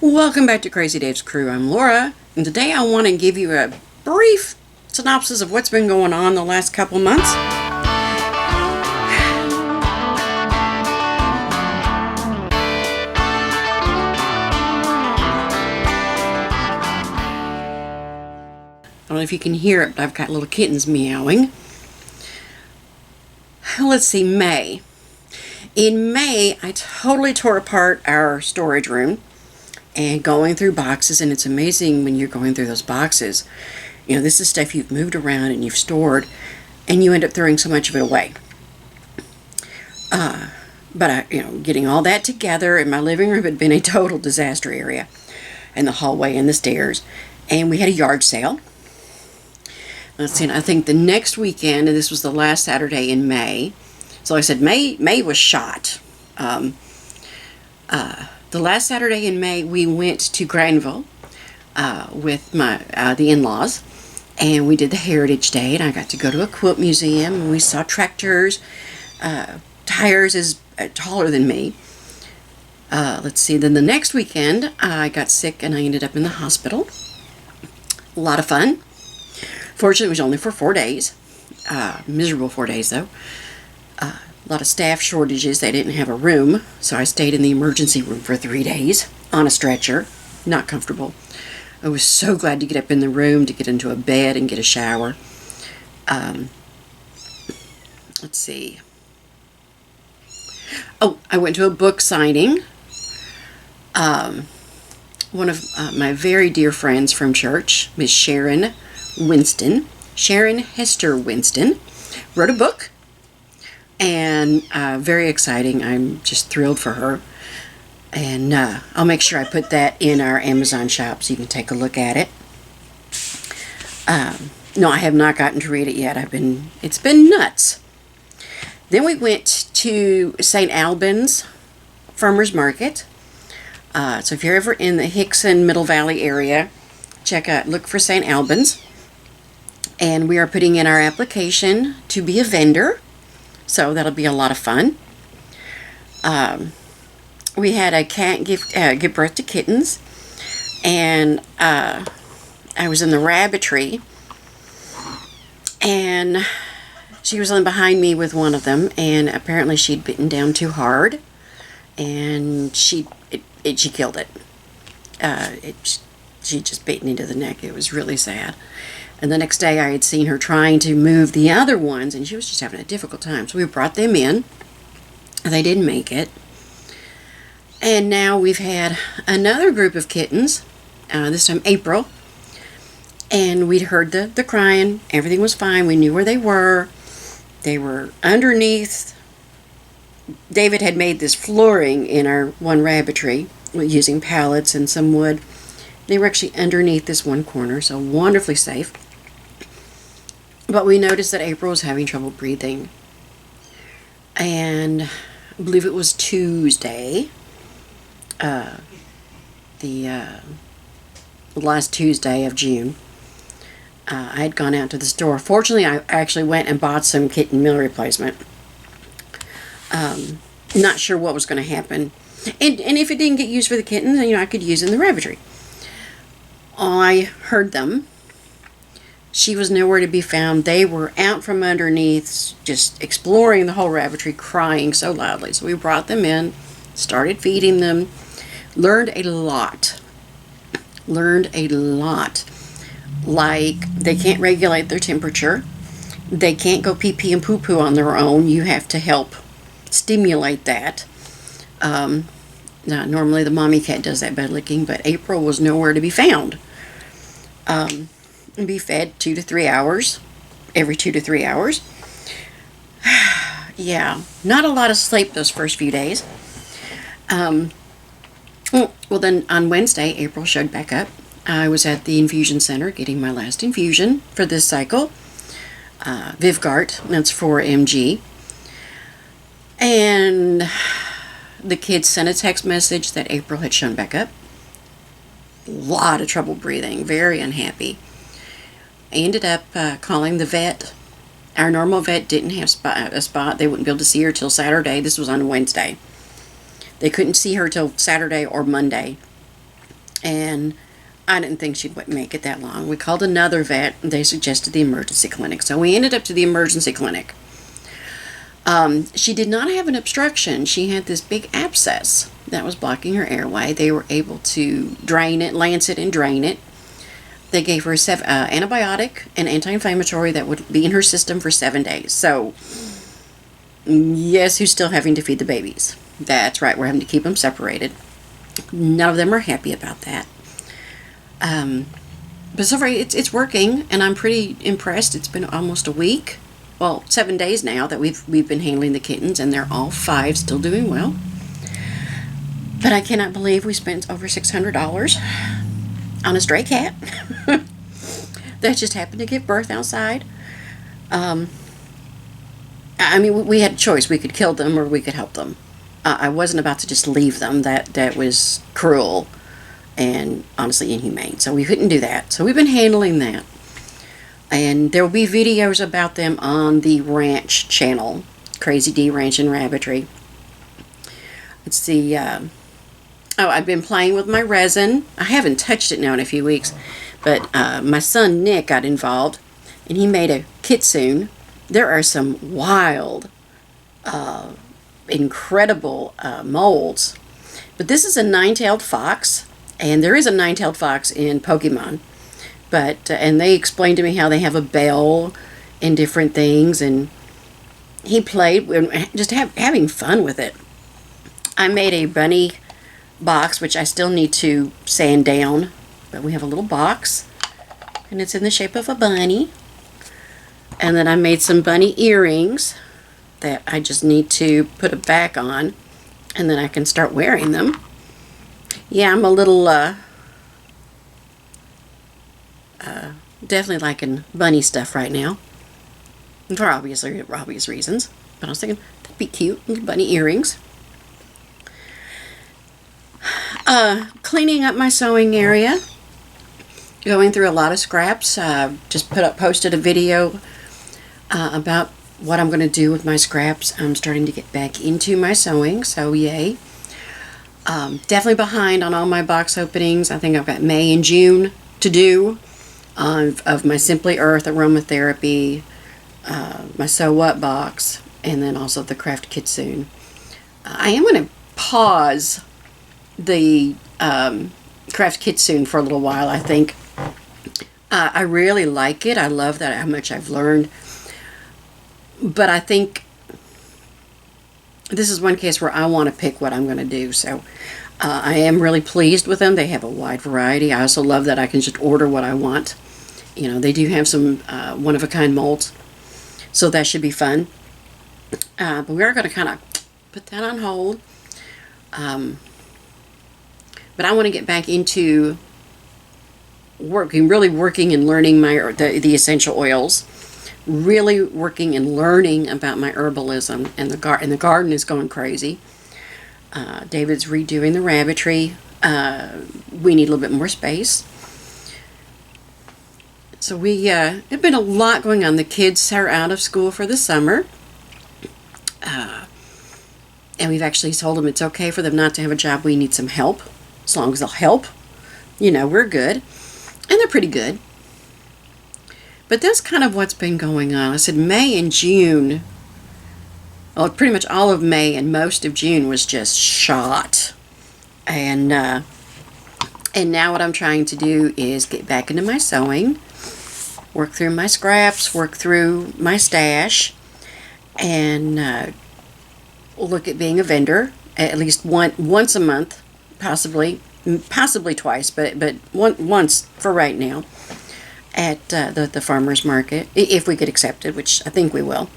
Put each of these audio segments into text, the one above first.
Welcome back to Crazy Dave's Crew. I'm Laura, and today I want to give you a brief synopsis of what's been going on the last couple months. I don't know if you can hear it, but I've got little kittens meowing. Let's see, May. In May, I totally tore apart our storage room and going through boxes, and it's amazing when you're going through those boxes. You know, this is stuff you've moved around and you've stored, and you end up throwing so much of it away. Getting all that together, and my living room had been a total disaster area, and the hallway and the stairs, and we had a yard sale. Let's see, and I think the next weekend, and this was the last Saturday in May, so like I said, May was shot. The last Saturday in May, we went to Granville with the in-laws, and we did the Heritage Day, and I got to go to a quilt museum, and we saw tractors, tires is taller than me. Let's see, then the next weekend, I got sick, and I ended up in the hospital. A lot of fun. Fortunately, it was only for 4 days. Miserable 4 days, though. A lot of staff shortages. They didn't have a room, so I stayed in the emergency room for 3 days on a stretcher. Not comfortable. I was so glad to get up in the room, to get into a bed and get a shower. Let's see. Oh, I went to a book signing. One of my very dear friends from church, Miss Sharon Hester Winston, wrote a book. And very exciting. I'm just thrilled for her. And I'll make sure I put that in our Amazon shop so you can take a look at it. No, I have not gotten to read it yet. It's been nuts. Then we went to St. Albans Farmers Market. So if you're ever in the Hickson Middle Valley area, look for St. Albans. And we are putting in our application to be a vendor. So that'll be a lot of fun. We had a cat give birth to kittens, and I was in the Rabbitry, and she was on behind me with one of them, and apparently she'd bitten down too hard, and she killed it. She just bitten into the neck. It was really sad. And the next day I had seen her trying to move the other ones, and she was just having a difficult time. So we brought them in. They didn't make it. And now we've had another group of kittens, this time April. And we'd heard the crying. Everything was fine. We knew where they were. They were underneath. David had made this flooring in our one Rabbitry using pallets and some wood. They were actually underneath this one corner, so wonderfully safe. But we noticed that April was having trouble breathing. And I believe it was Tuesday, the last Tuesday of June. I had gone out to the store. Fortunately, I actually went and bought some kitten meal replacement. Not sure what was going to happen. And if it didn't get used for the kittens, I could use it in the Rabbitry. I heard them. She was nowhere to be found. They were out from underneath, just exploring the whole Rabbitry, crying so loudly. So we brought them in, started feeding them, learned a lot. Like, they can't regulate their temperature. They can't go pee-pee and poo-poo on their own. You have to help stimulate that. Now, normally the mommy cat does that by licking, but April was nowhere to be found. Be fed 2 to 3 hours, every 2 to 3 hours. Yeah, not a lot of sleep those first few days. Well, then on Wednesday, April showed back up. I was at the infusion center getting my last infusion for this cycle. Vyvgart, that's 4 mg. And the kids sent a text message that April had shown back up. A lot of trouble breathing, very unhappy. I ended up calling the vet. Our normal vet didn't have a spot. They wouldn't be able to see her till Saturday. This was on Wednesday. They couldn't see her till Saturday or Monday. And I didn't think she'd make it that long. We called another vet, and they suggested the emergency clinic. So we ended up to the emergency clinic. She did not have an obstruction. She had this big abscess that was blocking her airway. They were able to drain it, lance it, and drain it. They gave her antibiotic and anti-inflammatory that would be in her system for 7 days. So, yes, who's still having to feed the babies? That's right, we're having to keep them separated. None of them are happy about that. But so far, it's working, and I'm pretty impressed. It's been almost a week. Well, 7 days now that we've been handling the kittens, and they're all 5 still doing well. But I cannot believe we spent over $600 on a stray cat that just happened to give birth outside. I mean, we had a choice. We could kill them or we could help them. I wasn't about to just leave them. That was cruel and honestly inhumane. So we couldn't do that. So we've been handling that. And there will be videos about them on the ranch channel, Crazy D Ranch and Rabbitry. Let's see. I've been playing with my resin. I haven't touched it now in a few weeks. But my son Nick got involved, and he made a kitsune. There are some wild, incredible molds. But this is a nine-tailed fox, and there is a nine-tailed fox in Pokemon. But and they explained to me how they have a bell and different things, and he played, just having fun with it. I made a bunny box, which I still need to sand down, but we have a little box, and it's in the shape of a bunny. And then I made some bunny earrings that I just need to put a back on, and then I can start wearing them. Yeah, I'm a little definitely liking bunny stuff right now, for obvious reasons. But I was thinking that'd be cute, little bunny earrings. Cleaning up my sewing area, going through a lot of scraps. Just posted a video about what I'm going to do with my scraps. I'm starting to get back into my sewing, so yay. Definitely behind on all my box openings. I think I've got May and June to do of my Simply Earth aromatherapy, my Sew What box, and then also the Craft Kitsune. I am going to pause the Craft Kitsune for a little while, I think. I really like it. I love that how much I've learned. But I think this is one case where I want to pick what I'm going to do. So I am really pleased with them. They have a wide variety. I also love that I can just order what I want. You know, they do have some one-of-a-kind molds. So that should be fun. But we are going to kind of put that on hold. But I want to get back into really working and learning the essential oils. Really working and learning about my herbalism, and the garden is going crazy. David's redoing the Rabbitry. We need a little bit more space. So there's been a lot going on. The kids are out of school for the summer. And we've actually told them it's okay for them not to have a job. We need some help. As long as they'll help, you know, we're good. And they're pretty good. But that's kind of what's been going on. I said May and June, well, pretty much all of May and most of June was just shot. And now what I'm trying to do is get back into my sewing, work through my scraps, work through my stash, and look at being a vendor at least once a month, possibly twice, but once for right now, at the farmer's market, if we get accepted, which I think we will.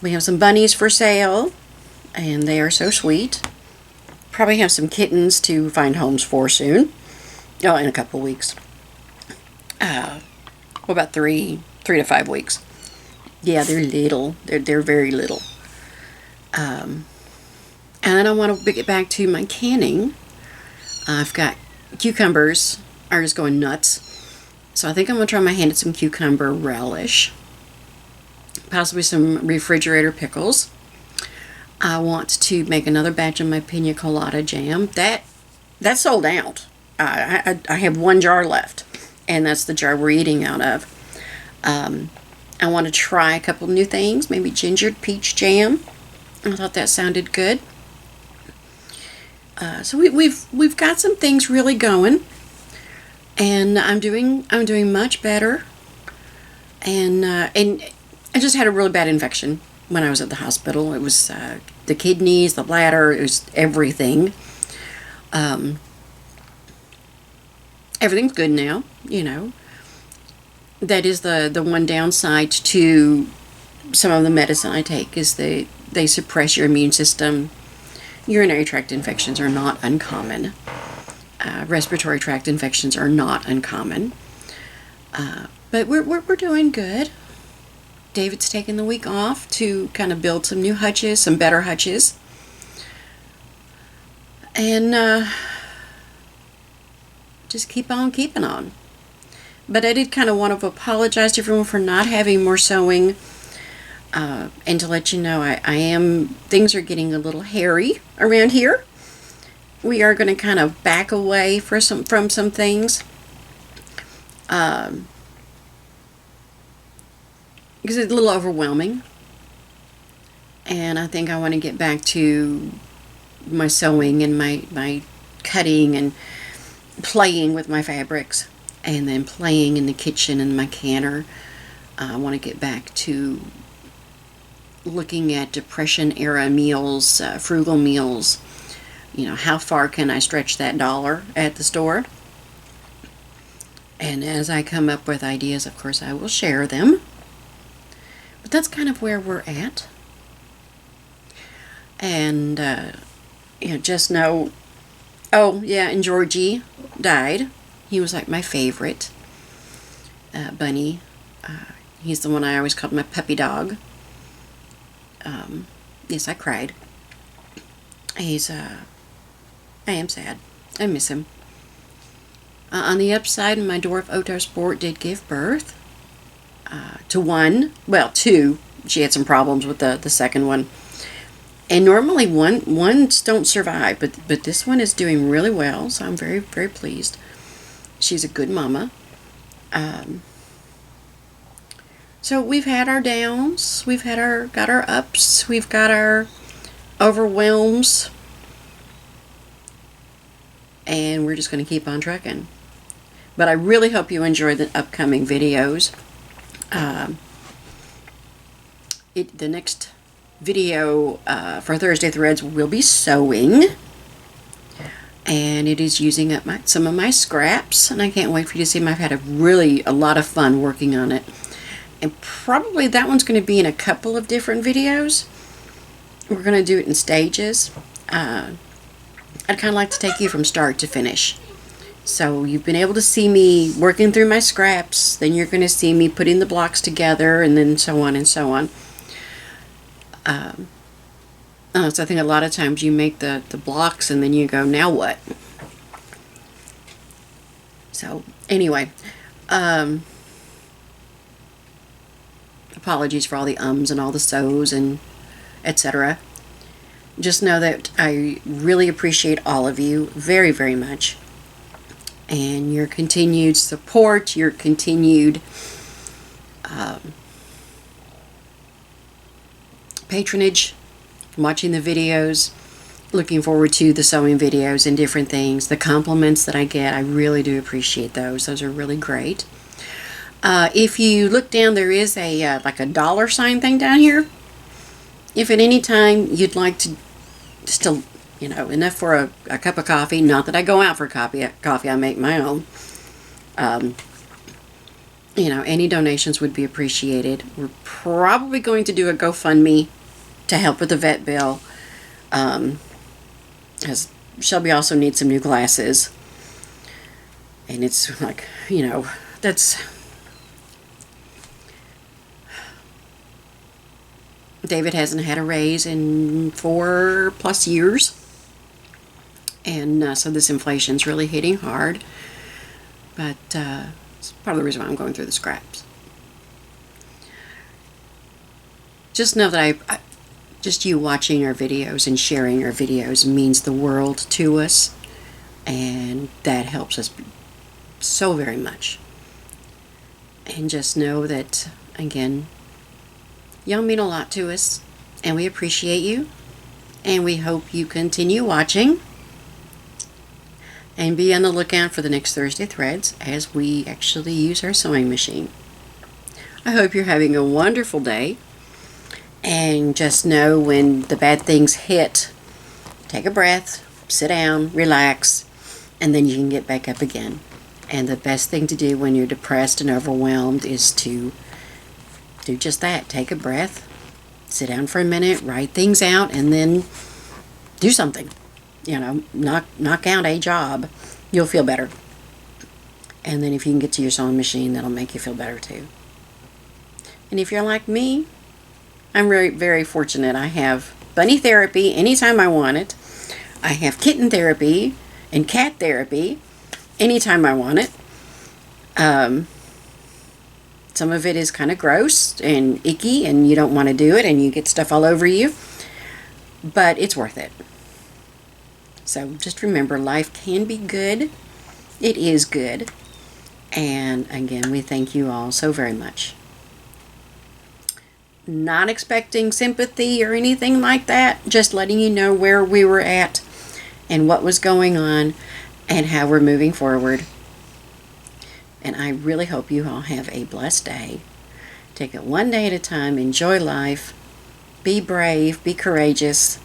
We have some bunnies for sale, and they are so sweet. Probably have some kittens to find homes for soon. Oh, in a couple weeks. About 3 to 5 weeks. Yeah, they're little. They're very little. And then I want to get back to my canning. I've got cucumbers are just going nuts. So I think I'm going to try my hand at some cucumber relish. Possibly some refrigerator pickles. I want to make another batch of my pina colada jam. That sold out. I have one jar left, and that's the jar we're eating out of. I want to try a couple new things, maybe gingered peach jam. I thought that sounded good. So we've got some things really going, and I'm doing much better. And I just had a really bad infection when I was at the hospital. It was the kidneys, the bladder, it was everything. Everything's good now, you know. That is the one downside to some of the medicine I take, is they suppress your immune system. Urinary tract infections are not uncommon. Respiratory tract infections are not uncommon. But we're doing good. David's taken the week off to kind of build some new hutches, some better hutches. And just keep on keeping on. But I did kind of want to apologize to everyone for not having more sewing. And to let you know, things are getting a little hairy around here. We are going to kind of back away from some things. Because it's a little overwhelming. And I think I want to get back to my sewing and my cutting and playing with my fabrics. And then playing in the kitchen in my canner. I want to get back to looking at Depression-era meals, frugal meals. You know, how far can I stretch that dollar at the store? And as I come up with ideas, of course, I will share them. But that's kind of where we're at. And, just know... Oh, yeah, and Georgie died. He was like my favorite bunny. He's the one I always called my puppy dog. Yes, I cried. I am sad. I miss him. On the upside, my dwarf Otar Sport did give birth to one. Well, two. She had some problems with the second one. And normally ones don't survive, but this one is doing really well, so I'm very, very pleased. She's a good mama. So we've had our downs, got our ups, we've got our overwhelms, and we're just going to keep on trucking. But I really hope you enjoy the upcoming videos. The next video for Thursday Threads will be sewing. And it is using up some of my scraps, and I can't wait for you to see them. I've had a lot of fun working on it. And probably that one's going to be in a couple of different videos. We're going to do it in stages. I'd kind of like to take you from start to finish. So you've been able to see me working through my scraps, then you're going to see me putting the blocks together, and then so on and so on. So I think a lot of times you make the blocks and then you go, now what? So anyway, apologies for all the ums and all the so's and etc. Just know that I really appreciate all of you very, very much. And your continued support, your continued patronage, watching the videos, looking forward to the sewing videos and different things. The compliments that I get, I really do appreciate those. Those are really great. If you look down, there is a like a dollar sign thing down here. If at any time you'd like to, just to, enough for a cup of coffee, not that I go out for coffee, I make my own. Any donations would be appreciated. We're probably going to do a GoFundMe to help with the vet bill. As Shelby also needs some new glasses. And it's like, that's... David hasn't had a raise in 4+ years. And so this inflation's really hitting hard. But it's part of the reason why I'm going through the scraps. Just know that Just you watching our videos and sharing our videos means the world to us, and that helps us so very much. And just know that, again, y'all mean a lot to us, and we appreciate you, and we hope you continue watching, and be on the lookout for the next Thursday threads as we actually use our sewing machine. I hope you're having a wonderful day, and just know when the bad things hit, take a breath, sit down, relax, and then you can get back up again. And the best thing to do when you're depressed and overwhelmed is to do just that. Take a breath, sit down for a minute, write things out, and then do something. You know, knock out a job. You'll feel better. And then if you can get to your sewing machine, that'll make you feel better too. And if you're like me, I'm very, very fortunate. I have bunny therapy anytime I want it. I have kitten therapy and cat therapy anytime I want it. Some of it is kind of gross and icky, and you don't want to do it, and you get stuff all over you. But it's worth it. So just remember, life can be good. It is good. And again, we thank you all so very much. Not expecting sympathy or anything like that. Just letting you know where we were at and what was going on and how we're moving forward. And I really hope you all have a blessed day. Take it one day at a time. Enjoy life. Be brave. Be courageous.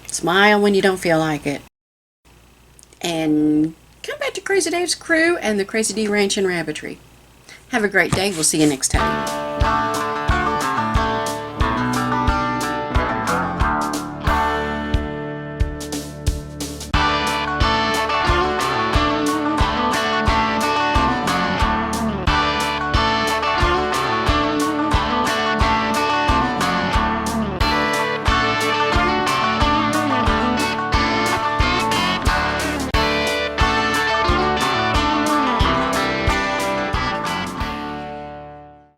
Smile when you don't feel like it. And come back to Crazy Dave's Crew and the Crazy D Ranch and Rabbitry. Have a great day. We'll see you next time.